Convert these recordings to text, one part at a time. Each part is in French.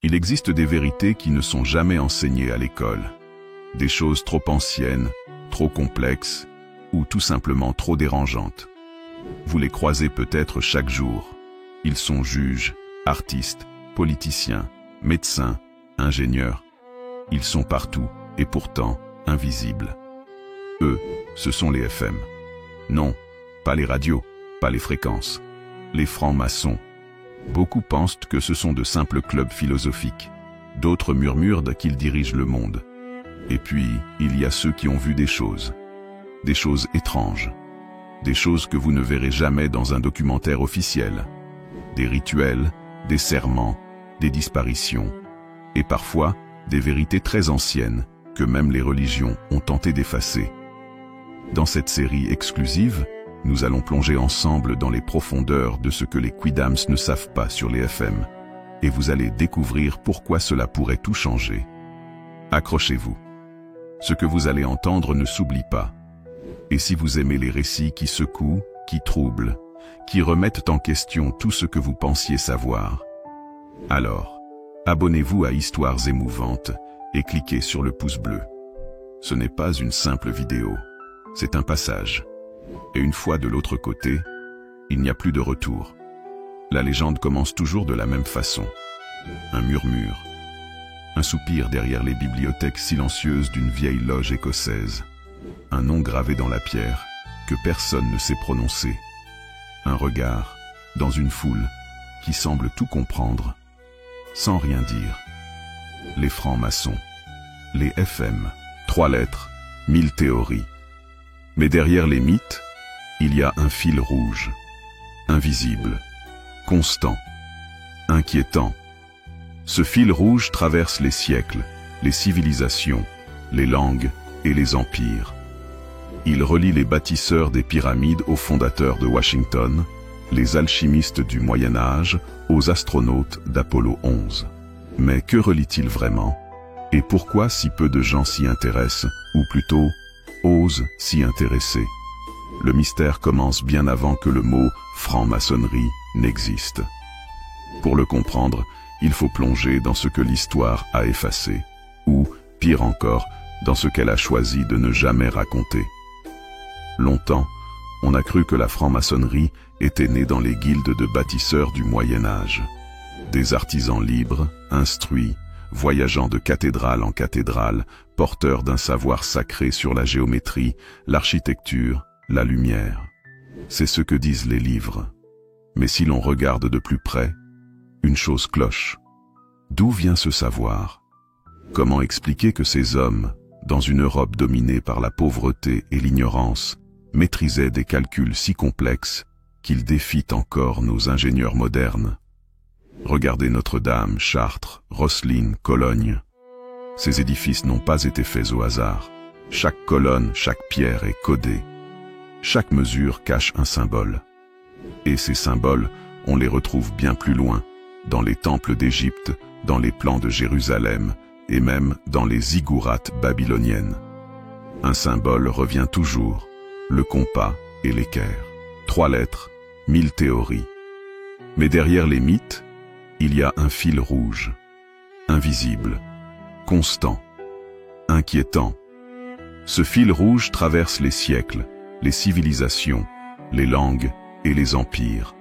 Il existe des vérités qui ne sont jamais enseignées à l'école. Des choses trop anciennes, trop complexes, ou tout simplement trop dérangeantes. Vous les croisez peut-être chaque jour. Ils sont juges, artistes, politiciens, médecins, ingénieurs. Ils sont partout, et pourtant invisibles. Eux, ce sont les FM. Non, pas les radios, pas les fréquences. Les francs-maçons. Beaucoup pensent que ce sont de simples clubs philosophiques. D'autres murmurent qu'ils dirigent le monde. Et puis, il y a ceux qui ont vu des choses étranges. Des choses que vous ne verrez jamais dans un documentaire officiel. Des rituels, des serments, des disparitions. Et parfois, des vérités très anciennes que même les religions ont tenté d'effacer. Dans cette série exclusive, nous allons plonger ensemble dans les profondeurs de ce que les Quidams ne savent pas sur les FM. Et vous allez découvrir pourquoi cela pourrait tout changer. Accrochez-vous. Ce que vous allez entendre ne s'oublie pas. Et si vous aimez les récits qui secouent, qui troublent, qui remettent en question tout ce que vous pensiez savoir, alors, abonnez-vous à Histoires émouvantes et cliquez sur le pouce bleu. Ce n'est pas une simple vidéo, c'est un passage. Et une fois de l'autre côté, il n'y a plus de retour. La légende commence toujours de la même façon. Un murmure. Un soupir derrière les bibliothèques silencieuses d'une vieille loge écossaise. Un nom gravé dans la pierre que personne ne sait prononcer. Un regard dans une foule qui semble tout comprendre, sans rien dire. Les francs-maçons. Les FM. 3 lettres, 1000 théories. Mais derrière les mythes, il y a un fil rouge, invisible, constant, inquiétant. Ce fil rouge traverse les siècles, les civilisations, les langues et les empires. Il relie les bâtisseurs des pyramides aux fondateurs de Washington, les alchimistes du Moyen Âge aux astronautes d'Apollo 11. Mais que relie-t-il vraiment? Et pourquoi si peu de gens s'y intéressent, ou plutôt osent s'y intéresser? Le mystère commence bien avant que le mot franc-maçonnerie n'existe. Pour le comprendre, il faut plonger dans ce que l'histoire a effacé, ou, pire encore, dans ce qu'elle a choisi de ne jamais raconter. Longtemps, on a cru que la franc-maçonnerie était née dans les guildes de bâtisseurs du Moyen Âge. Des artisans libres, instruits, voyageant de cathédrale en cathédrale, porteurs d'un savoir sacré sur la géométrie, l'architecture, la lumière. C'est ce que disent les livres. Mais si l'on regarde de plus près, une chose cloche. D'où vient ce savoir? Comment expliquer que ces hommes, dans une Europe dominée par la pauvreté et l'ignorance, maîtrisaient des calculs si complexes qu'ils défient encore nos ingénieurs modernes? Regardez Notre-Dame, Chartres, Rosslyn, Cologne. Ces édifices n'ont pas été faits au hasard. Chaque colonne, chaque pierre est codée. Chaque mesure cache un symbole. Et ces symboles, on les retrouve bien plus loin, dans les temples d'Égypte, dans les plans de Jérusalem, et même dans les ziggourats babyloniennes. Un symbole revient toujours, le compas et l'équerre. 3 lettres, 1000 théories. Mais derrière les mythes, il y a un fil rouge, invisible, constant, inquiétant. Ce fil rouge traverse les siècles, les civilisations, les langues et les empires.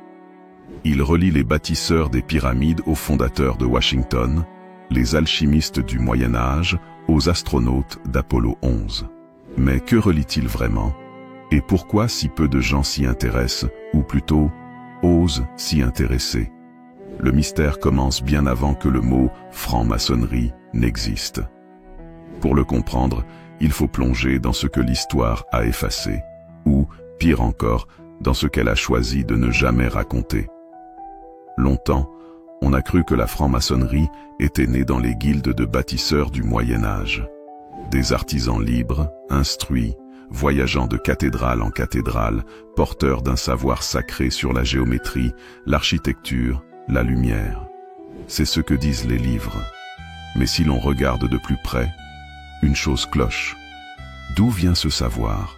Il relie les bâtisseurs des pyramides aux fondateurs de Washington, les alchimistes du Moyen Âge aux astronautes d'Apollo 11. Mais que relie-t-il vraiment? Et pourquoi si peu de gens s'y intéressent, ou plutôt, osent s'y intéresser? Le mystère commence bien avant que le mot franc-maçonnerie n'existe. Pour le comprendre, il faut plonger dans ce que l'histoire a effacé, ou, pire encore, dans ce qu'elle a choisi de ne jamais raconter. Longtemps, on a cru que la franc-maçonnerie était née dans les guildes de bâtisseurs du Moyen Âge. Des artisans libres, instruits, voyageant de cathédrale en cathédrale, porteurs d'un savoir sacré sur la géométrie, l'architecture, la lumière. C'est ce que disent les livres. Mais si l'on regarde de plus près, une chose cloche. D'où vient ce savoir?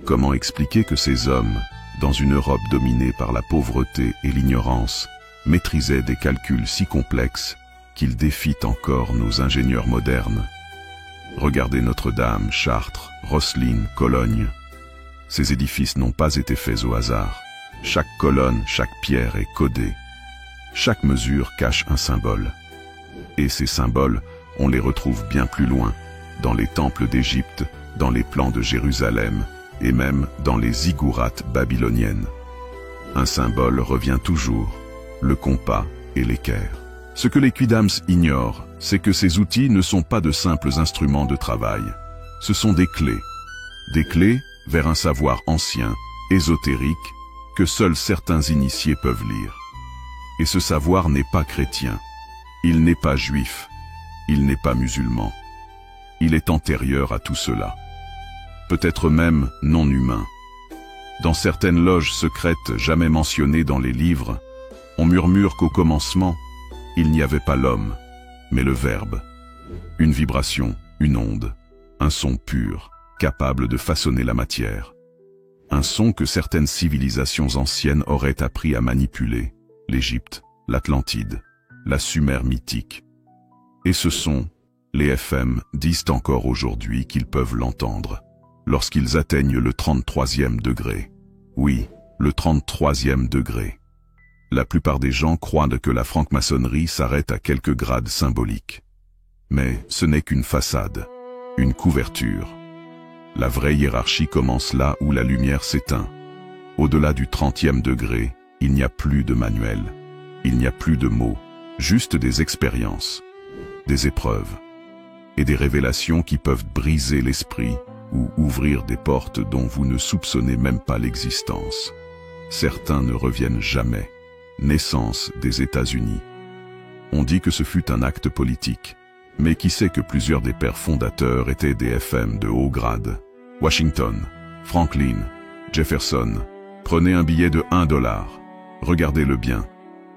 Comment expliquer que ces hommes, dans une Europe dominée par la pauvreté et l'ignorance, maîtrisaient des calculs si complexes qu'il défie encore nos ingénieurs modernes. Regardez Notre-Dame, Chartres, Rosslyn, Cologne. Ces édifices n'ont pas été faits au hasard. Chaque colonne, chaque pierre est codée. Chaque mesure cache un symbole. Et ces symboles, on les retrouve bien plus loin, dans les temples d'Égypte, dans les plans de Jérusalem, et même dans les ziggourats babyloniennes. Un symbole revient toujours, le compas et l'équerre. Ce que les Quidams ignorent, c'est que ces outils ne sont pas de simples instruments de travail. Ce sont des clés vers un savoir ancien, ésotérique, que seuls certains initiés peuvent lire. Et ce savoir n'est pas chrétien, il n'est pas juif, il n'est pas musulman. Il est antérieur à tout cela. Peut-être même non humain. Dans certaines loges secrètes jamais mentionnées dans les livres, on murmure qu'au commencement, il n'y avait pas l'homme, mais le Verbe. Une vibration, une onde, un son pur, capable de façonner la matière. Un son que certaines civilisations anciennes auraient appris à manipuler, l'Égypte, l'Atlantide, la Sumer mythique. Et ce son, les FM disent encore aujourd'hui qu'ils peuvent l'entendre, lorsqu'ils atteignent le 33e degré. Oui, le 33e degré. La plupart des gens croient que la franc-maçonnerie s'arrête à quelques grades symboliques. Mais ce n'est qu'une façade, une couverture. La vraie hiérarchie commence là où la lumière s'éteint. Au-delà du 30e degré, il n'y a plus de manuel, il n'y a plus de mots, juste des expériences, des épreuves et des révélations qui peuvent briser l'esprit ou ouvrir des portes dont vous ne soupçonnez même pas l'existence. Certains ne reviennent jamais. Naissance des États-Unis. On dit que ce fut un acte politique, mais qui sait que plusieurs des pères fondateurs étaient des FM de haut grade. Washington, Franklin, Jefferson. Prenez un billet de $1. Regardez-le bien.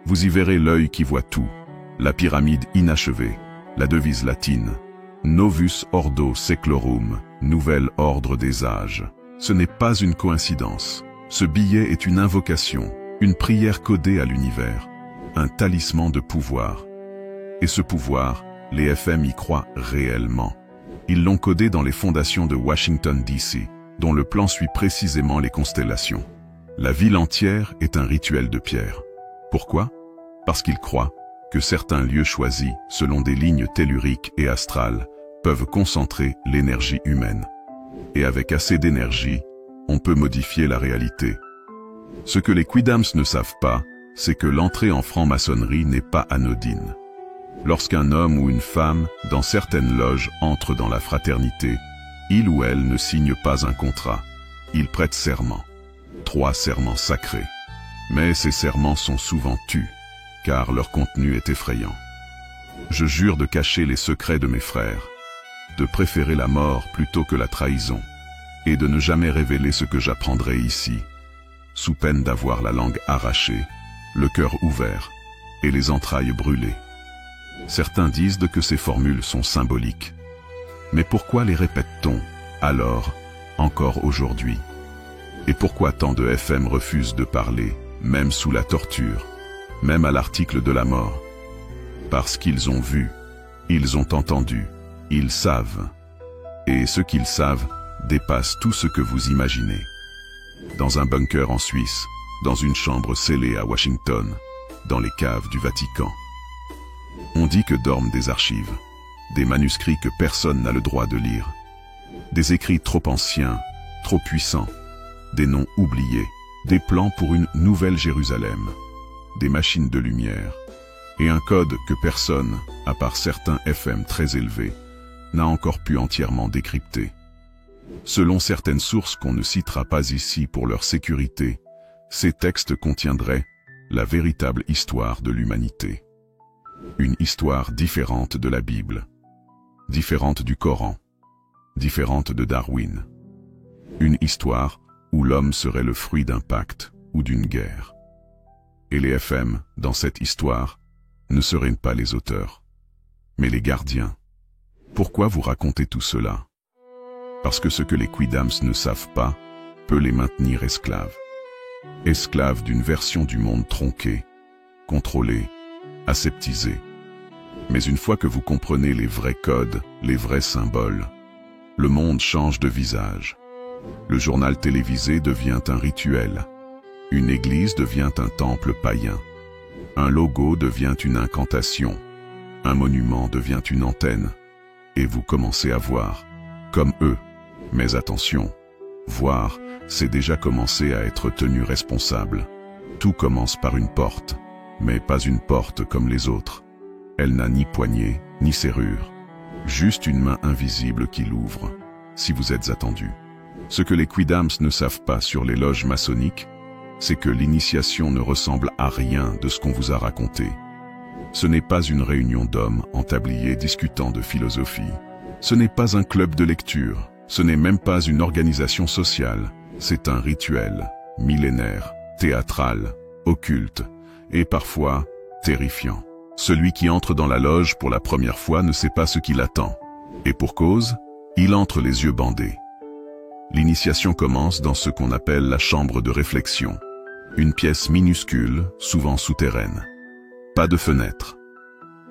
Vous y verrez l'œil qui voit tout. La pyramide inachevée, la devise latine. Novus Ordo Seclorum, nouvel ordre des âges. Ce n'est pas une coïncidence. Ce billet est une invocation, une prière codée à l'univers, un talisman de pouvoir. Et ce pouvoir, les FM y croient réellement. Ils l'ont codé dans les fondations de Washington DC, dont le plan suit précisément les constellations. La ville entière est un rituel de pierre. Pourquoi? Parce qu'ils croient que certains lieux choisis, selon des lignes telluriques et astrales, peuvent concentrer l'énergie humaine. Et avec assez d'énergie, on peut modifier la réalité. Ce que les Quidams ne savent pas, c'est que l'entrée en franc-maçonnerie n'est pas anodine. Lorsqu'un homme ou une femme, dans certaines loges, entre dans la fraternité, il ou elle ne signe pas un contrat. Il prête serment. 3 serments sacrés. Mais ces serments sont souvent tus, car leur contenu est effrayant. Je jure de cacher les secrets de mes frères, de préférer la mort plutôt que la trahison, et de ne jamais révéler ce que j'apprendrai ici, sous peine d'avoir la langue arrachée, le cœur ouvert et les entrailles brûlées. Certains disent que ces formules sont symboliques. Mais pourquoi les répète-t-on, alors, encore aujourd'hui? Et pourquoi tant de FM refusent de parler, même sous la torture, même à l'article de la mort? Parce qu'ils ont vu, ils ont entendu, ils savent. Et ce qu'ils savent dépasse tout ce que vous imaginez. Dans un bunker en Suisse, dans une chambre scellée à Washington, dans les caves du Vatican. On dit que dorment des archives, des manuscrits que personne n'a le droit de lire, des écrits trop anciens, trop puissants, des noms oubliés, des plans pour une nouvelle Jérusalem, des machines de lumière, et un code que personne, à part certains FM très élevés, n'a encore pu entièrement décrypter. Selon certaines sources qu'on ne citera pas ici pour leur sécurité, ces textes contiendraient la véritable histoire de l'humanité. Une histoire différente de la Bible, différente du Coran, différente de Darwin. Une histoire où l'homme serait le fruit d'un pacte ou d'une guerre. Et les FM, dans cette histoire, ne seraient pas les auteurs, mais les gardiens. Pourquoi vous racontez tout cela? Parce que ce que les Quidams ne savent pas peut les maintenir esclaves. Esclaves d'une version du monde tronquée, contrôlée, aseptisée. Mais une fois que vous comprenez les vrais codes, les vrais symboles, le monde change de visage. Le journal télévisé devient un rituel. Une église devient un temple païen. Un logo devient une incantation. Un monument devient une antenne. Et vous commencez à voir, comme eux. Mais attention, voir, c'est déjà commencer à être tenu responsable. Tout commence par une porte, mais pas une porte comme les autres. Elle n'a ni poignée, ni serrure. Juste une main invisible qui l'ouvre, si vous êtes attendu. Ce que les quidams ne savent pas sur les loges maçonniques, c'est que l'initiation ne ressemble à rien de ce qu'on vous a raconté. Ce n'est pas une réunion d'hommes en tablier discutant de philosophie. Ce n'est pas un club de lecture. Ce n'est même pas une organisation sociale. C'est un rituel, millénaire, théâtral, occulte, et parfois terrifiant. Celui qui entre dans la loge pour la première fois ne sait pas ce qui l'attend. Et pour cause, il entre les yeux bandés. L'initiation commence dans ce qu'on appelle la chambre de réflexion. Une pièce minuscule, souvent souterraine. Pas de fenêtre.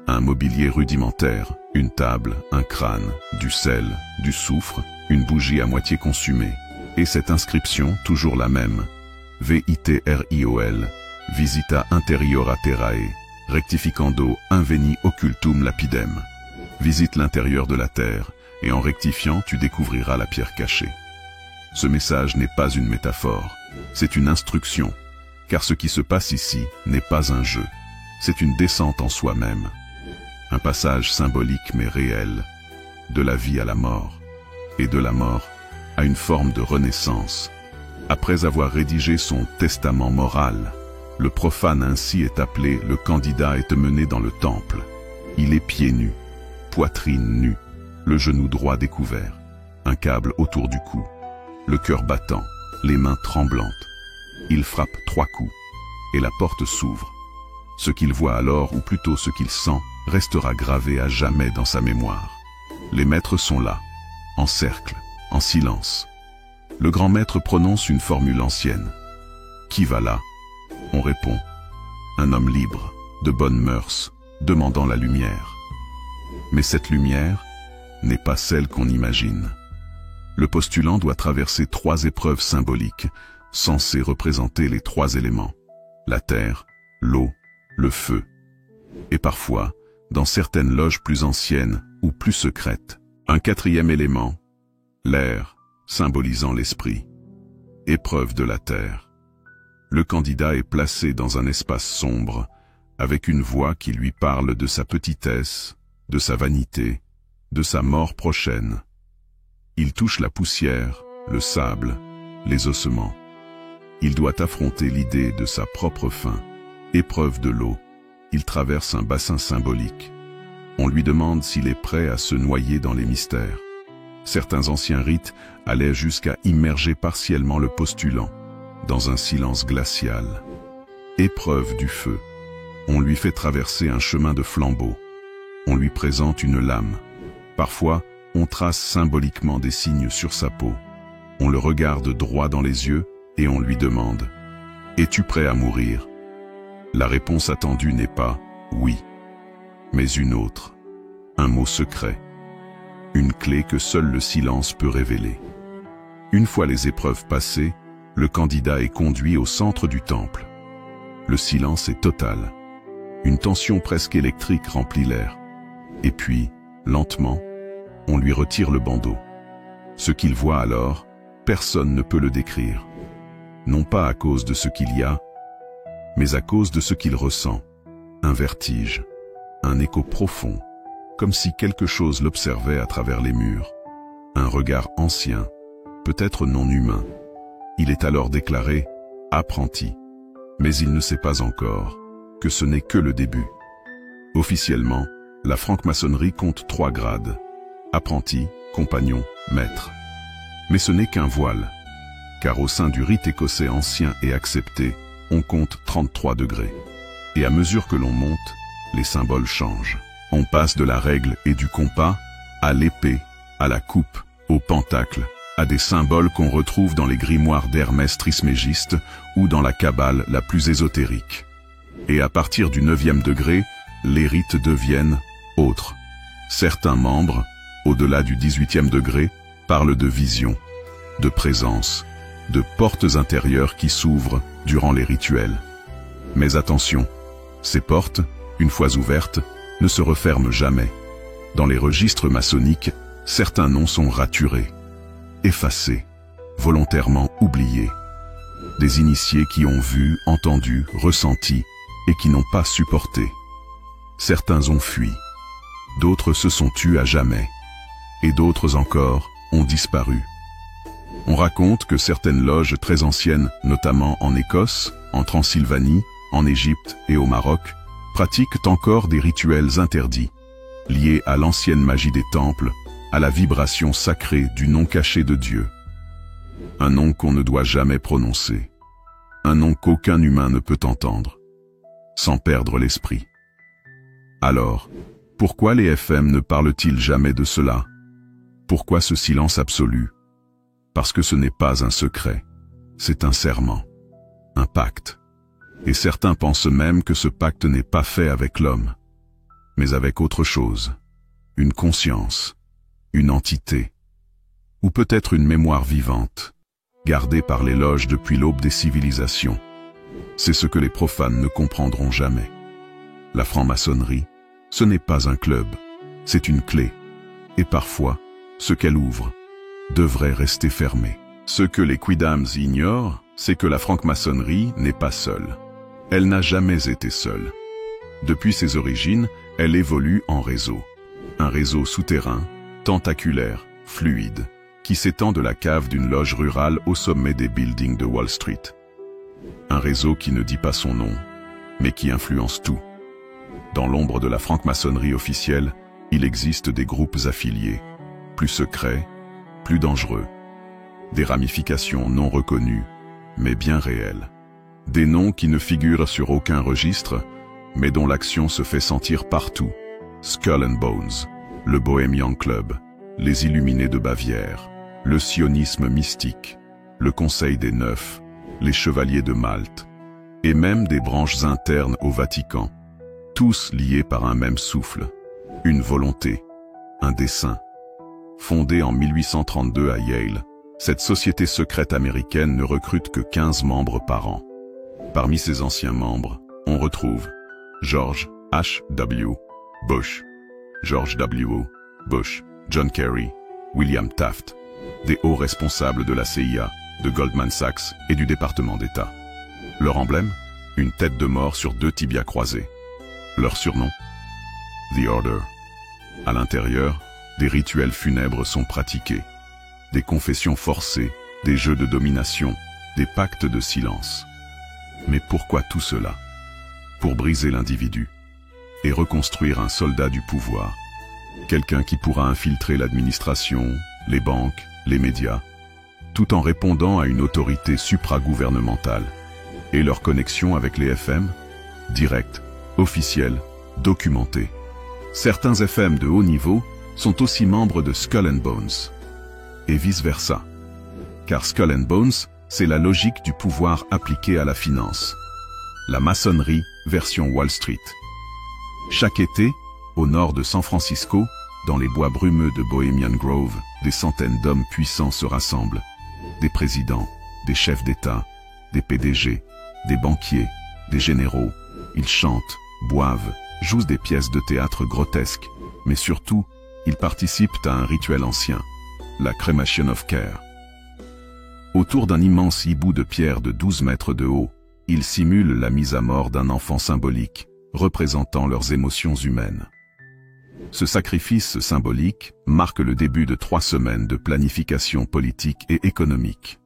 Un mobilier rudimentaire, une table, un crâne, du sel, du soufre, une bougie à moitié consumée. Et cette inscription, toujours la même. VITRIOL, Visita Interiora Terrae, Rectificando Inveni Occultum Lapidem. Visite l'intérieur de la terre, et en rectifiant, tu découvriras la pierre cachée. Ce message n'est pas une métaphore, c'est une instruction, car ce qui se passe ici n'est pas un jeu, c'est une descente en soi-même. Un passage symbolique mais réel, de la vie à la mort, et de la mort à une forme de renaissance. Après avoir rédigé son testament moral, le profane ainsi est appelé, le candidat est mené dans le temple. Il est pieds nus, poitrine nue, le genou droit découvert, un câble autour du cou, le cœur battant, les mains tremblantes. Il frappe 3 coups, et la porte s'ouvre. Ce qu'il voit alors, ou plutôt ce qu'il sent, restera gravé à jamais dans sa mémoire. Les maîtres sont là, en cercle, en silence. Le grand maître prononce une formule ancienne. Qui va là? On répond. Un homme libre, de bonnes mœurs, demandant la lumière. Mais cette lumière n'est pas celle qu'on imagine. Le postulant doit traverser 3 épreuves symboliques, censées représenter les 3 éléments. La terre, l'eau, le feu. Et parfois, dans certaines loges plus anciennes ou plus secrètes, un 4e élément, l'air, symbolisant l'esprit. Épreuve de la terre. Le candidat est placé dans un espace sombre, avec une voix qui lui parle de sa petitesse, de sa vanité, de sa mort prochaine. Il touche la poussière, le sable, les ossements. Il doit affronter l'idée de sa propre fin. Épreuve de l'eau. Il traverse un bassin symbolique. On lui demande s'il est prêt à se noyer dans les mystères. Certains anciens rites allaient jusqu'à immerger partiellement le postulant dans un silence glacial. Épreuve du feu. On lui fait traverser un chemin de flambeau. On lui présente une lame. Parfois, on trace symboliquement des signes sur sa peau. On le regarde droit dans les yeux et on lui demande « Es-tu prêt à mourir ?» La réponse attendue n'est pas « oui », mais une autre, un mot secret, une clé que seul le silence peut révéler. Une fois les épreuves passées, le candidat est conduit au centre du temple. Le silence est total. Une tension presque électrique remplit l'air. Et puis, lentement, on lui retire le bandeau. Ce qu'il voit alors, personne ne peut le décrire. Non pas à cause de ce qu'il y a, mais à cause de ce qu'il ressent. Un vertige, un écho profond, comme si quelque chose l'observait à travers les murs. Un regard ancien, peut-être non humain. Il est alors déclaré « apprenti ». Mais il ne sait pas encore que ce n'est que le début. Officiellement, la franc-maçonnerie compte 3 grades. Apprenti, compagnon, maître. Mais ce n'est qu'un voile, car au sein du rite écossais ancien et accepté, on compte 33 degrés. Et à mesure que l'on monte, les symboles changent. On passe de la règle et du compas à l'épée, à la coupe, au pentacle, à des symboles qu'on retrouve dans les grimoires d'Hermès Trismégiste ou dans la Kabbale la plus ésotérique. Et à partir du 9e degré, les rites deviennent Autres. Certains membres, au-delà du 18e degré, parlent de vision, de présence, de portes intérieures qui s'ouvrent durant les rituels. Mais attention, ces portes, une fois ouvertes, ne se referment jamais. Dans les registres maçonniques, certains noms sont raturés, effacés, volontairement oubliés. Des initiés qui ont vu, entendu, ressenti et qui n'ont pas supporté. Certains ont fui, d'autres se sont tus à jamais, et d'autres encore ont disparu. On raconte que certaines loges très anciennes, notamment en Écosse, en Transylvanie, en Égypte et au Maroc, pratiquent encore des rituels interdits, liés à l'ancienne magie des temples, à la vibration sacrée du nom caché de Dieu. Un nom qu'on ne doit jamais prononcer, un nom qu'aucun humain ne peut entendre, sans perdre l'esprit. Alors, pourquoi les FM ne parlent-ils jamais de cela? Pourquoi ce silence absolu? Parce que ce n'est pas un secret, c'est un serment, un pacte. Et certains pensent même que ce pacte n'est pas fait avec l'homme, mais avec autre chose, une conscience, une entité, ou peut-être une mémoire vivante, gardée par les loges depuis l'aube des civilisations. C'est ce que les profanes ne comprendront jamais. La franc-maçonnerie, ce n'est pas un club, c'est une clé. Et parfois, ce qu'elle ouvre devrait rester fermé. Ce que les quidams ignorent, c'est que la franc-maçonnerie n'est pas seule. Elle n'a jamais été seule. Depuis ses origines, elle évolue en réseau. Un réseau souterrain, tentaculaire, fluide, qui s'étend de la cave d'une loge rurale au sommet des buildings de Wall Street. Un réseau qui ne dit pas son nom, mais qui influence tout. Dans l'ombre de la franc-maçonnerie officielle, il existe des groupes affiliés, plus secrets, plus dangereux. Des ramifications non reconnues, mais bien réelles. Des noms qui ne figurent sur aucun registre, mais dont l'action se fait sentir partout. Skull and Bones, le Bohemian Club, les Illuminés de Bavière, le sionisme mystique, le Conseil des Neufs, les Chevaliers de Malte, et même des branches internes au Vatican, tous liés par un même souffle, une volonté, un dessein. Fondée en 1832 à Yale, cette société secrète américaine ne recrute que 15 membres par an. Parmi ses anciens membres, on retrouve George H.W. Bush, George W. Bush, John Kerry, William Taft, des hauts responsables de la CIA, de Goldman Sachs et du département d'État. Leur emblème? Une tête de mort sur 2 tibias croisés. Leur surnom? The Order. À l'intérieur, des rituels funèbres sont pratiqués, des confessions forcées, des jeux de domination, des pactes de silence. Mais pourquoi tout cela? Pour briser l'individu et reconstruire un soldat du pouvoir, quelqu'un qui pourra infiltrer l'administration, les banques, les médias, tout en répondant à une autorité supragouvernementale. Et leur connexion avec les FM? Directe, officielle, documentée. Certains FM de haut niveau sont aussi membres de Skull and Bones. Et vice-versa. Car Skull and Bones, c'est la logique du pouvoir appliquée à la finance. La maçonnerie version Wall Street. Chaque été, au nord de San Francisco, dans les bois brumeux de Bohemian Grove, des centaines d'hommes puissants se rassemblent. Des présidents, des chefs d'État, des PDG, des banquiers, des généraux. Ils chantent, boivent, jouent des pièces de théâtre grotesques, mais surtout, ils participent à un rituel ancien, la Cremation of Care. Autour d'un immense hibou de pierre de 12 mètres de haut, ils simulent la mise à mort d'un enfant symbolique, représentant leurs émotions humaines. Ce sacrifice symbolique marque le début de 3 semaines de planification politique et économique.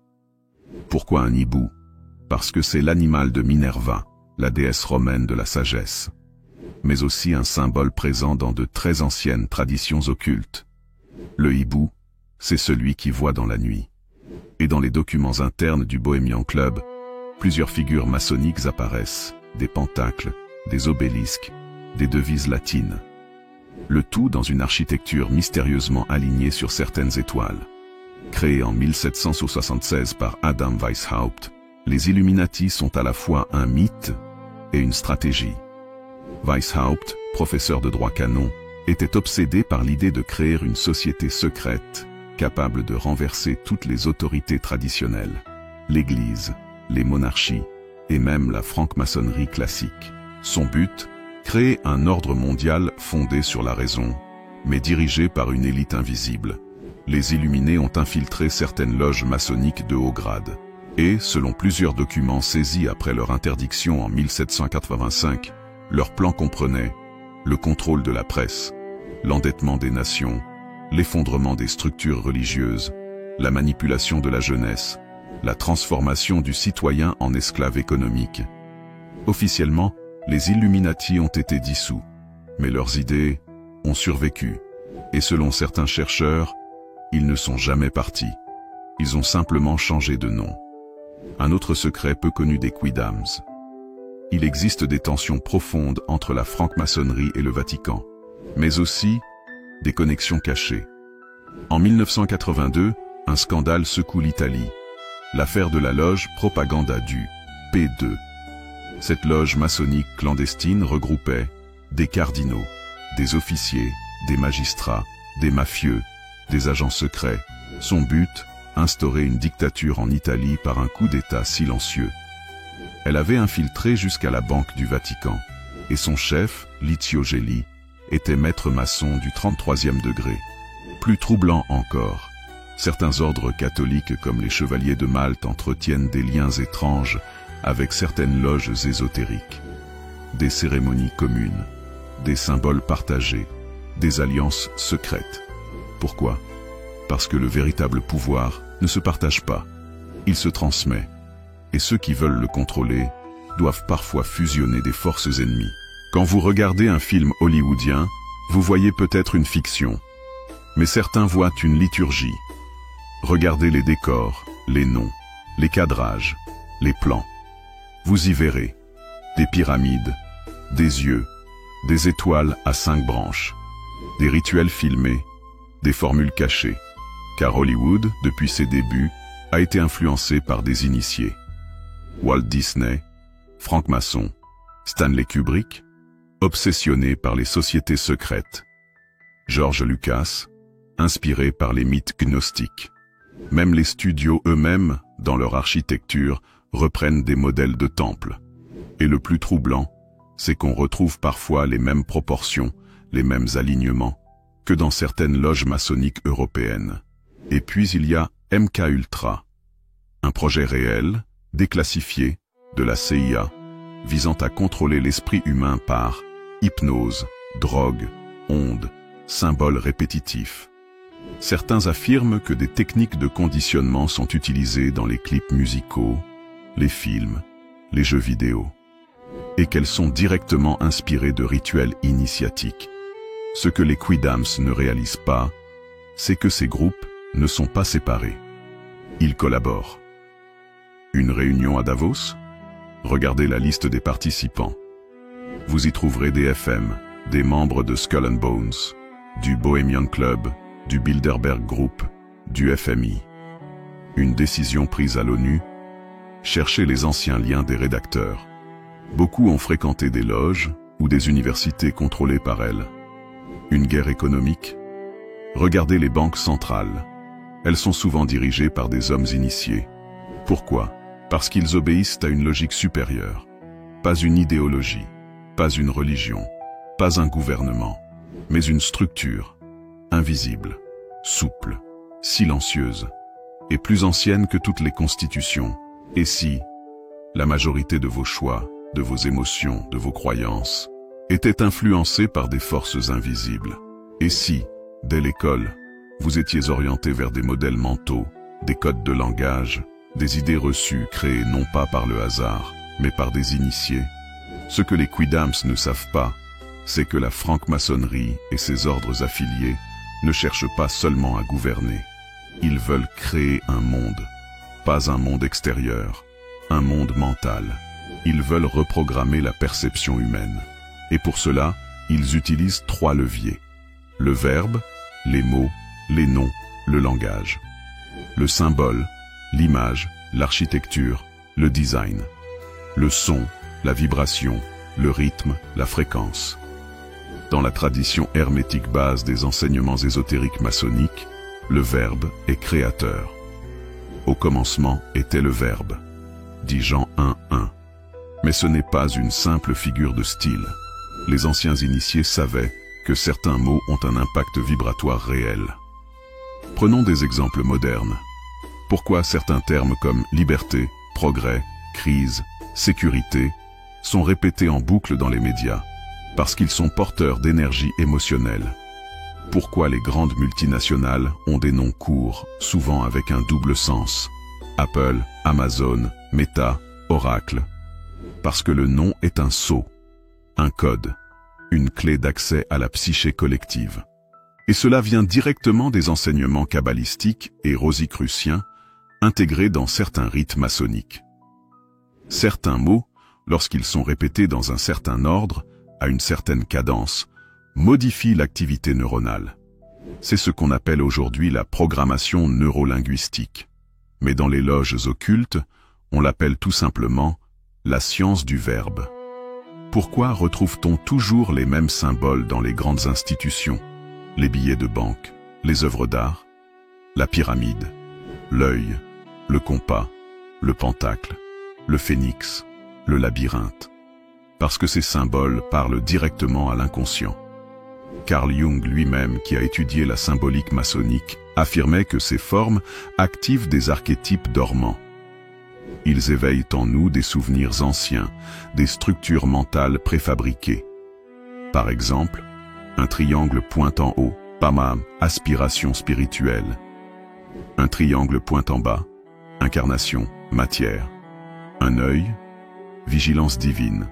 Pourquoi un hibou? Parce que c'est l'animal de Minerva, la déesse romaine de la sagesse, mais aussi un symbole présent dans de très anciennes traditions occultes. Le hibou, c'est celui qui voit dans la nuit. Et dans les documents internes du Bohemian Club, plusieurs figures maçonniques apparaissent, des pentacles, des obélisques, des devises latines. Le tout dans une architecture mystérieusement alignée sur certaines étoiles. Créés en 1776 par Adam Weishaupt, les Illuminati sont à la fois un mythe et une stratégie. Weishaupt, professeur de droit canon, étaient obsédés par l'idée de créer une société secrète, capable de renverser toutes les autorités traditionnelles, l'Église, les monarchies, et même la franc-maçonnerie classique. Son but, créer un ordre mondial fondé sur la raison, mais dirigé par une élite invisible. Les Illuminés ont infiltré certaines loges maçonniques de haut grade. Et, selon plusieurs documents saisis après leur interdiction en 1785, leur plan comprenait le contrôle de la presse, l'endettement des nations, l'effondrement des structures religieuses, la manipulation de la jeunesse, la transformation du citoyen en esclave économique. Officiellement, les Illuminati ont été dissous, mais leurs idées ont survécu. Et selon certains chercheurs, ils ne sont jamais partis. Ils ont simplement changé de nom. Un autre secret peu connu des Quidams. Il existe des tensions profondes entre la franc-maçonnerie et le Vatican, mais aussi des connexions cachées. En 1982, un scandale secoue l'Italie. L'affaire de la loge Propaganda du P2. Cette loge maçonnique clandestine regroupait des cardinaux, des officiers, des magistrats, des mafieux, des agents secrets. Son but, instaurer une dictature en Italie par un coup d'État silencieux. Elle avait infiltré jusqu'à la Banque du Vatican, et son chef, Licio Gelli, était maître maçon du 33e degré. Plus troublant encore, certains ordres catholiques comme les Chevaliers de Malte entretiennent des liens étranges avec certaines loges ésotériques. Des cérémonies communes, des symboles partagés, des alliances secrètes. Pourquoi ? Parce que le véritable pouvoir ne se partage pas, il se transmet. Et ceux qui veulent le contrôler doivent parfois fusionner des forces ennemies. Quand vous regardez un film hollywoodien, vous voyez peut-être une fiction, mais certains voient une liturgie. Regardez les décors, les noms, les cadrages, les plans. Vous y verrez des pyramides, des yeux, des étoiles à 5 branches, des rituels filmés, des formules cachées. Car Hollywood, depuis ses débuts, a été influencé par des initiés. Walt Disney, Frank Masson, Stanley Kubrick, obsessionné par les sociétés secrètes. George Lucas, inspiré par les mythes gnostiques. Même les studios eux-mêmes, dans leur architecture, reprennent des modèles de temples. Et le plus troublant, c'est qu'on retrouve parfois les mêmes proportions, les mêmes alignements, que dans certaines loges maçonniques européennes. Et puis il y a MK Ultra, un projet réel, déclassifié, de la CIA, visant à contrôler l'esprit humain par hypnose, drogue, ondes, symboles répétitifs. Certains affirment que des techniques de conditionnement sont utilisées dans les clips musicaux, les films, les jeux vidéo, et qu'elles sont directement inspirées de rituels initiatiques. Ce que les Quidams ne réalisent pas, c'est que ces groupes ne sont pas séparés. Ils collaborent. Une réunion à Davos ? Regardez la liste des participants. Vous y trouverez des FM, des membres de Skull and Bones, du Bohemian Club, du Bilderberg Group, du FMI. Une décision prise à l'ONU ? Cherchez les anciens liens des rédacteurs. Beaucoup ont fréquenté des loges ou des universités contrôlées par elles. Une guerre économique ? Regardez les banques centrales. Elles sont souvent dirigées par des hommes initiés. Pourquoi ? Parce qu'ils obéissent à une logique supérieure. Pas une idéologie, pas une religion, pas un gouvernement, mais une structure, invisible, souple, silencieuse, et plus ancienne que toutes les constitutions. Et si la majorité de vos choix, de vos émotions, de vos croyances, était influencée par des forces invisibles? Et si, dès l'école, vous étiez orienté vers des modèles mentaux, des codes de langage, des idées reçues créées non pas par le hasard, mais par des initiés? Ce que les Quidams ne savent pas, c'est que la franc-maçonnerie et ses ordres affiliés ne cherchent pas seulement à gouverner. Ils veulent créer un monde, pas un monde extérieur, un monde mental. Ils veulent reprogrammer la perception humaine. Et pour cela, ils utilisent 3 leviers. Le verbe, les mots, les noms, le langage. Le symbole, l'image, l'architecture, le design. Le son, la vibration, le rythme, la fréquence. Dans la tradition hermétique base des enseignements ésotériques maçonniques, le Verbe est créateur. Au commencement était le Verbe, dit Jean 1:1. Mais ce n'est pas une simple figure de style. Les anciens initiés savaient que certains mots ont un impact vibratoire réel. Prenons des exemples modernes. Pourquoi certains termes comme liberté, progrès, crise, sécurité sont répétés en boucle dans les médias? Parce qu'ils sont porteurs d'énergie émotionnelle. Pourquoi les grandes multinationales ont des noms courts, souvent avec un double sens? Apple, Amazon, Meta, Oracle. Parce que le nom est un sceau, un code, une clé d'accès à la psyché collective. Et cela vient directement des enseignements kabbalistiques et rosicruciens intégrés dans certains rites maçonniques. Certains mots, lorsqu'ils sont répétés dans un certain ordre, à une certaine cadence, modifient l'activité neuronale. C'est ce qu'on appelle aujourd'hui la programmation neurolinguistique. Mais dans les loges occultes, on l'appelle tout simplement la science du verbe. Pourquoi retrouve-t-on toujours les mêmes symboles dans les grandes institutions? Les billets de banque, les œuvres d'art, la pyramide, l'œil, le compas, le pentacle, le phénix, le labyrinthe. Parce que ces symboles parlent directement à l'inconscient. Carl Jung lui-même, qui a étudié la symbolique maçonnique, affirmait que ces formes activent des archétypes dormants. Ils éveillent en nous des souvenirs anciens, des structures mentales préfabriquées. Par exemple, un triangle point en haut, Pama, aspiration spirituelle. Un triangle point en bas, incarnation, matière. Un œil, vigilance divine.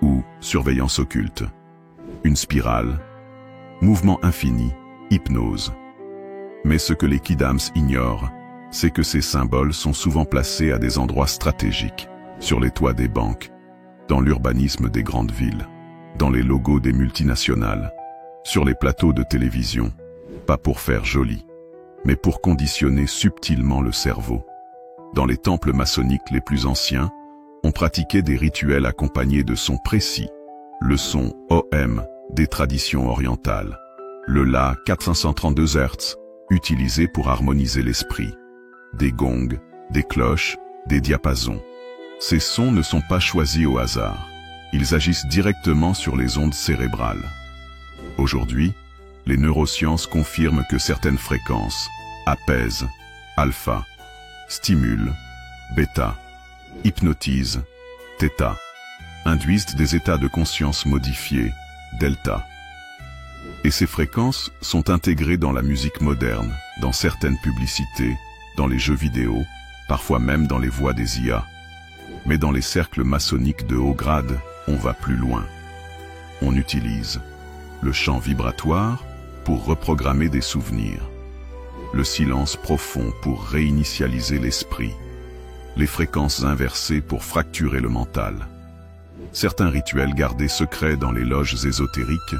Ou surveillance occulte. Une spirale, mouvement infini, hypnose. Mais ce que les Kidams ignorent, c'est que ces symboles sont souvent placés à des endroits stratégiques, sur les toits des banques, dans l'urbanisme des grandes villes, dans les logos des multinationales, sur les plateaux de télévision, pas pour faire joli, mais pour conditionner subtilement le cerveau. Dans les temples maçonniques les plus anciens, on pratiquait des rituels accompagnés de sons précis, le son OM des traditions orientales, le La 432 Hz, utilisé pour harmoniser l'esprit, des gongs, des cloches, des diapasons. Ces sons ne sont pas choisis au hasard, ils agissent directement sur les ondes cérébrales. Aujourd'hui, les neurosciences confirment que certaines fréquences apaisent, alpha, stimulent, bêta, hypnotisent, θ, induisent des états de conscience modifiés, delta. Et ces fréquences sont intégrées dans la musique moderne, dans certaines publicités, dans les jeux vidéo, parfois même dans les voix des IA. Mais dans les cercles maçonniques de haut grade, on va plus loin. On utilise le champ vibratoire pour reprogrammer des souvenirs, le silence profond pour réinitialiser l'esprit, les fréquences inversées pour fracturer le mental. Certains rituels gardés secrets dans les loges ésotériques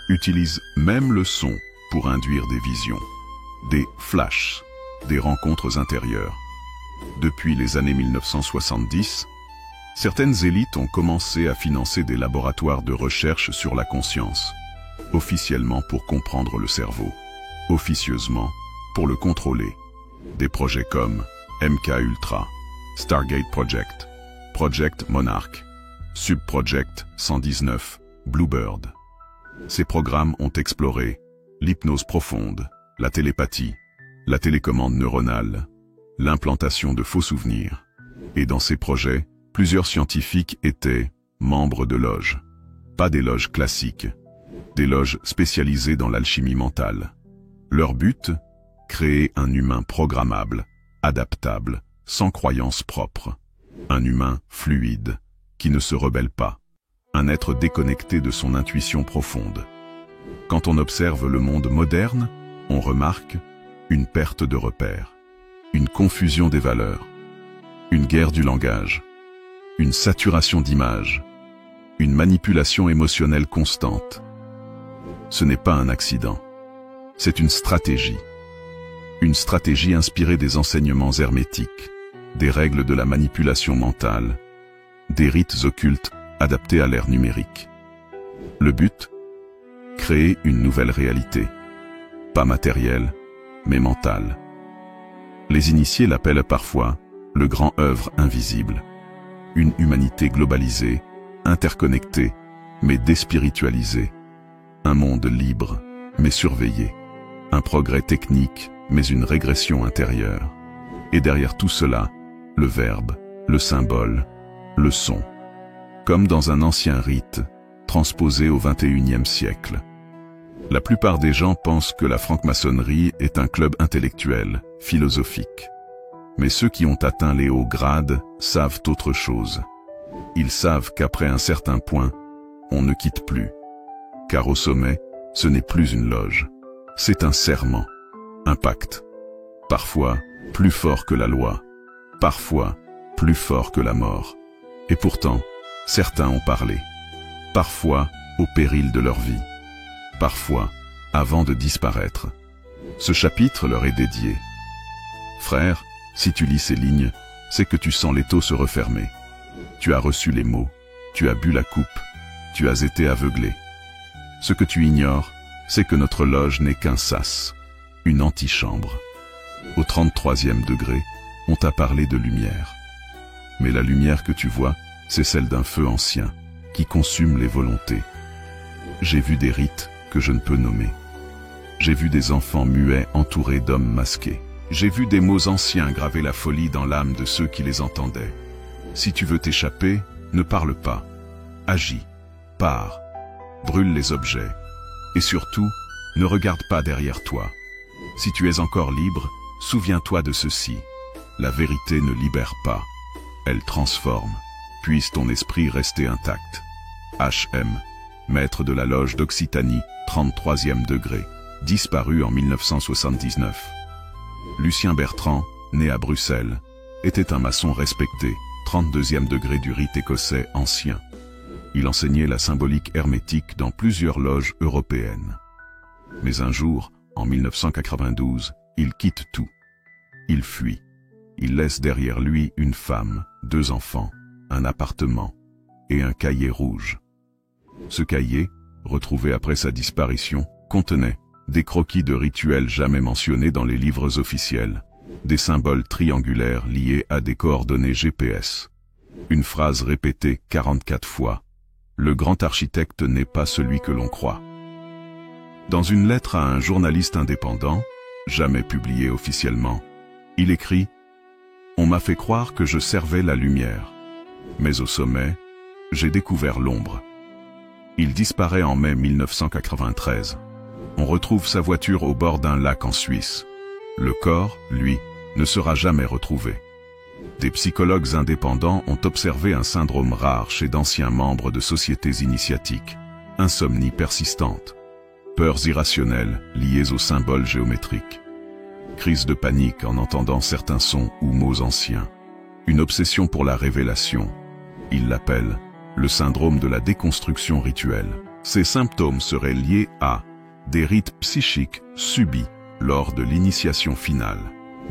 utilisent même le son pour induire des visions, des flashs, des rencontres intérieures. Depuis les années 1970, certaines élites ont commencé à financer des laboratoires de recherche sur la conscience, officiellement pour comprendre le cerveau, officieusement pour le contrôler. Des projets comme MK Ultra, Stargate Project, Project Monarch, Subproject 119, Bluebird. Ces programmes ont exploré l'hypnose profonde, la télépathie, la télécommande neuronale, l'implantation de faux souvenirs. Et dans ces projets, plusieurs scientifiques étaient membres de loges. Pas des loges classiques, des loges spécialisées dans l'alchimie mentale. Leur but, créer un humain programmable, adaptable, sans croyance propre. Un humain fluide, qui ne se rebelle pas. Un être déconnecté de son intuition profonde. Quand on observe le monde moderne, on remarque une perte de repères, une confusion des valeurs, une guerre du langage, une saturation d'images, une manipulation émotionnelle constante. Ce n'est pas un accident, c'est une stratégie inspirée des enseignements hermétiques, des règles de la manipulation mentale, des rites occultes adaptés à l'ère numérique. Le but, créer une nouvelle réalité. Pas matérielle, mais mentale. Les initiés l'appellent parfois le grand œuvre invisible. Une humanité globalisée, interconnectée, mais déspiritualisée. Un monde libre, mais surveillé. Un progrès technique, mais une régression intérieure. Et derrière tout cela, le verbe, le symbole, le son. Comme dans un ancien rite, transposé au XXIe siècle. La plupart des gens pensent que la franc-maçonnerie est un club intellectuel, philosophique. Mais ceux qui ont atteint les hauts grades savent autre chose. Ils savent qu'après un certain point, on ne quitte plus. Car au sommet, ce n'est plus une loge. C'est un serment, un pacte. Parfois, plus fort que la loi. Parfois, plus fort que la mort. Et pourtant, certains ont parlé. Parfois, au péril de leur vie. Parfois, avant de disparaître. Ce chapitre leur est dédié. Frère, si tu lis ces lignes, c'est que tu sens l'étau se refermer. Tu as reçu les mots, tu as bu la coupe, tu as été aveuglé. Ce que tu ignores, c'est que notre loge n'est qu'un sas, une antichambre. Au 33e degré, on t'a parlé de lumière. Mais la lumière que tu vois, c'est celle d'un feu ancien, qui consume les volontés. J'ai vu des rites que je ne peux nommer. J'ai vu des enfants muets entourés d'hommes masqués. J'ai vu des mots anciens graver la folie dans l'âme de ceux qui les entendaient. Si tu veux t'échapper, ne parle pas. Agis, pars, brûle les objets. Et surtout, ne regarde pas derrière toi. Si tu es encore libre, souviens-toi de ceci. La vérité ne libère pas. Elle transforme. Puisse ton esprit rester intact. H.M., maître de la loge d'Occitanie, 33e degré, disparu en 1979. Lucien Bertrand, né à Bruxelles, était un maçon respecté, 32e degré du rite écossais ancien. Il enseignait la symbolique hermétique dans plusieurs loges européennes. Mais un jour, en 1992, il quitte tout. Il fuit. Il laisse derrière lui une femme, 2 enfants, un appartement et un cahier rouge. Ce cahier, retrouvé après sa disparition, contenait des croquis de rituels jamais mentionnés dans les livres officiels, des symboles triangulaires liés à des coordonnées GPS. Une phrase répétée 44 fois. Le grand architecte n'est pas celui que l'on croit. Dans une lettre à un journaliste indépendant, jamais publiée officiellement, il écrit « On m'a fait croire que je servais la lumière, mais au sommet, j'ai découvert l'ombre. » Il disparaît en mai 1993. On retrouve sa voiture au bord d'un lac en Suisse. Le corps, lui, ne sera jamais retrouvé. Des psychologues indépendants ont observé un syndrome rare chez d'anciens membres de sociétés initiatiques. Insomnie persistante. Peurs irrationnelles liées aux symboles géométriques. Crise de panique en entendant certains sons ou mots anciens. Une obsession pour la révélation. Il l'appelle le syndrome de la déconstruction rituelle. Ces symptômes seraient liés à des rites psychiques subis lors de l'initiation finale,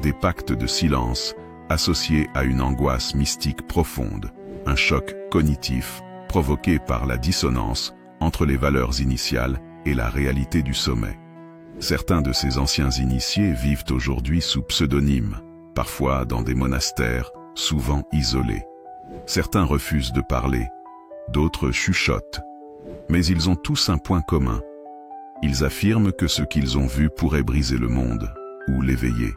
des pactes de silence associés à une angoisse mystique profonde, un choc cognitif provoqué par la dissonance entre les valeurs initiales et la réalité du sommet. Certains de ces anciens initiés vivent aujourd'hui sous pseudonyme, parfois dans des monastères, souvent isolés. Certains refusent de parler, d'autres chuchotent, mais ils ont tous un point commun. Ils affirment que ce qu'ils ont vu pourrait briser le monde, ou l'éveiller.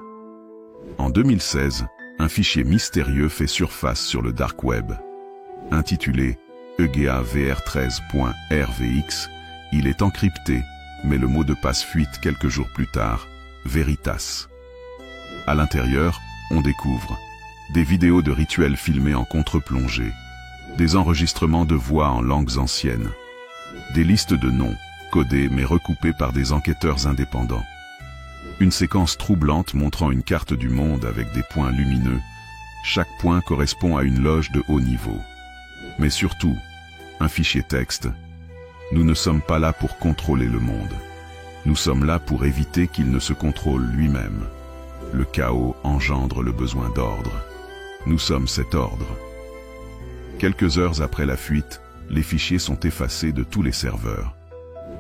En 2016, un fichier mystérieux fait surface sur le dark web. Intitulé EGA-VR13.RVX, il est encrypté, mais le mot de passe fuite quelques jours plus tard, Veritas. À l'intérieur, on découvre des vidéos de rituels filmés en contre-plongée, des enregistrements de voix en langues anciennes, des listes de noms, codés mais recoupés par des enquêteurs indépendants. Une séquence troublante montrant une carte du monde avec des points lumineux. Chaque point correspond à une loge de haut niveau. Mais surtout, un fichier texte. Nous ne sommes pas là pour contrôler le monde. Nous sommes là pour éviter qu'il ne se contrôle lui-même. Le chaos engendre le besoin d'ordre. Nous sommes cet ordre. Quelques heures après la fuite, les fichiers sont effacés de tous les serveurs.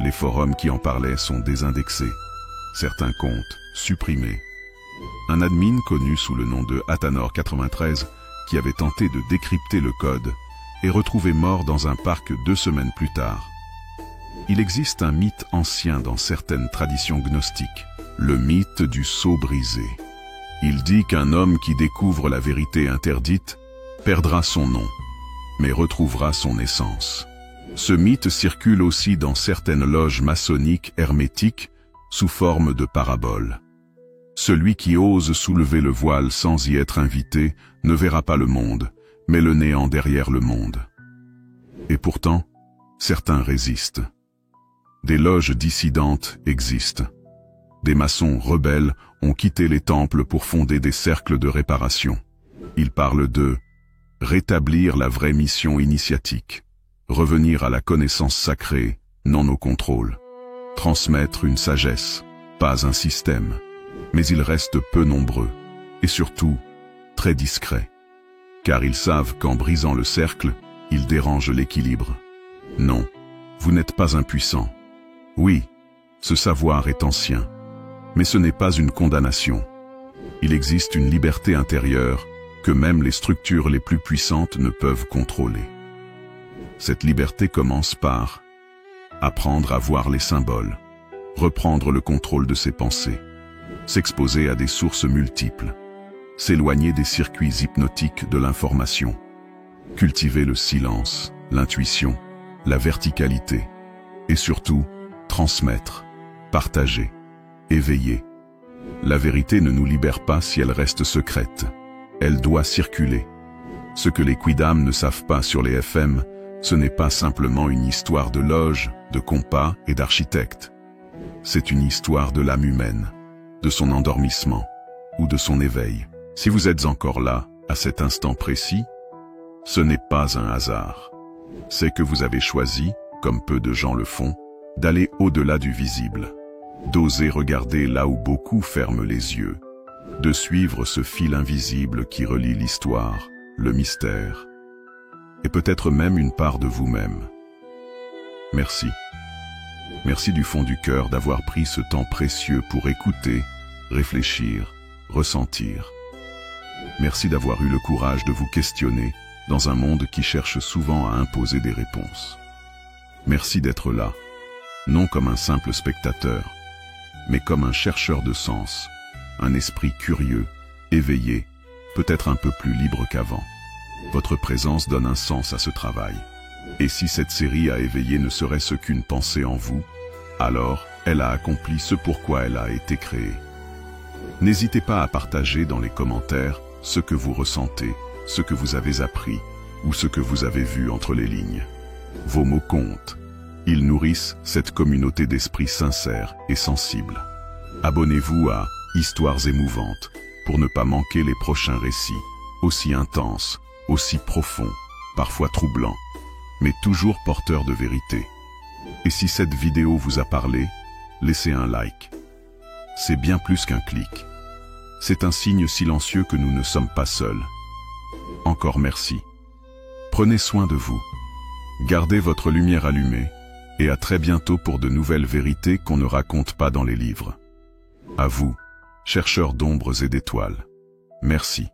Les forums qui en parlaient sont désindexés. Certains comptes supprimés. Un admin connu sous le nom de Athanor93, qui avait tenté de décrypter le code, est retrouvé mort dans un parc 2 semaines plus tard. Il existe un mythe ancien dans certaines traditions gnostiques, le mythe du sceau brisé. Il dit qu'un homme qui découvre la vérité interdite perdra son nom, mais retrouvera son essence. Ce mythe circule aussi dans certaines loges maçonniques hermétiques sous forme de paraboles. Celui qui ose soulever le voile sans y être invité ne verra pas le monde, mais le néant derrière le monde. Et pourtant, certains résistent. Des loges dissidentes existent. Des maçons rebelles ont quitté les temples pour fonder des cercles de réparation. Ils parlent de rétablir la vraie mission initiatique, revenir à la connaissance sacrée, non au contrôle, transmettre une sagesse, pas un système. Mais ils restent peu nombreux, et surtout, très discrets. Car ils savent qu'en brisant le cercle, ils dérangent l'équilibre. Non, vous n'êtes pas impuissant. Oui, ce savoir est ancien, mais ce n'est pas une condamnation. Il existe une liberté intérieure que même les structures les plus puissantes ne peuvent contrôler. Cette liberté commence par apprendre à voir les symboles, reprendre le contrôle de ses pensées, s'exposer à des sources multiples, s'éloigner des circuits hypnotiques de l'information, cultiver le silence, l'intuition, la verticalité, et surtout, transmettre, partager, éveiller. La vérité ne nous libère pas si elle reste secrète. Elle doit circuler. Ce que les quidam ne savent pas sur les FM, ce n'est pas simplement une histoire de loge, de compas et d'architectes. C'est une histoire de l'âme humaine, de son endormissement ou de son éveil. Si vous êtes encore là, à cet instant précis, ce n'est pas un hasard. C'est que vous avez choisi, comme peu de gens le font, d'aller au-delà du visible, d'oser regarder là où beaucoup ferment les yeux, de suivre ce fil invisible qui relie l'histoire, le mystère, et peut-être même une part de vous-même. Merci. Merci du fond du cœur d'avoir pris ce temps précieux pour écouter, réfléchir, ressentir. Merci d'avoir eu le courage de vous questionner dans un monde qui cherche souvent à imposer des réponses. Merci d'être là, non comme un simple spectateur, mais comme un chercheur de sens, un esprit curieux, éveillé, peut-être un peu plus libre qu'avant. Votre présence donne un sens à ce travail. Et si cette série a éveillé ne serait-ce qu'une pensée en vous, alors elle a accompli ce pourquoi elle a été créée. N'hésitez pas à partager dans les commentaires ce que vous ressentez, ce que vous avez appris ou ce que vous avez vu entre les lignes. Vos mots comptent. Ils nourrissent cette communauté d'esprits sincères et sensibles. Abonnez-vous à Histoires émouvantes pour ne pas manquer les prochains récits, aussi intenses, aussi profonds, parfois troublants, mais toujours porteurs de vérité. Et si cette vidéo vous a parlé, laissez un like. C'est bien plus qu'un clic. C'est un signe silencieux que nous ne sommes pas seuls. Encore merci. Prenez soin de vous. Gardez votre lumière allumée, et à très bientôt pour de nouvelles vérités qu'on ne raconte pas dans les livres. À vous, chercheurs d'ombres et d'étoiles. Merci.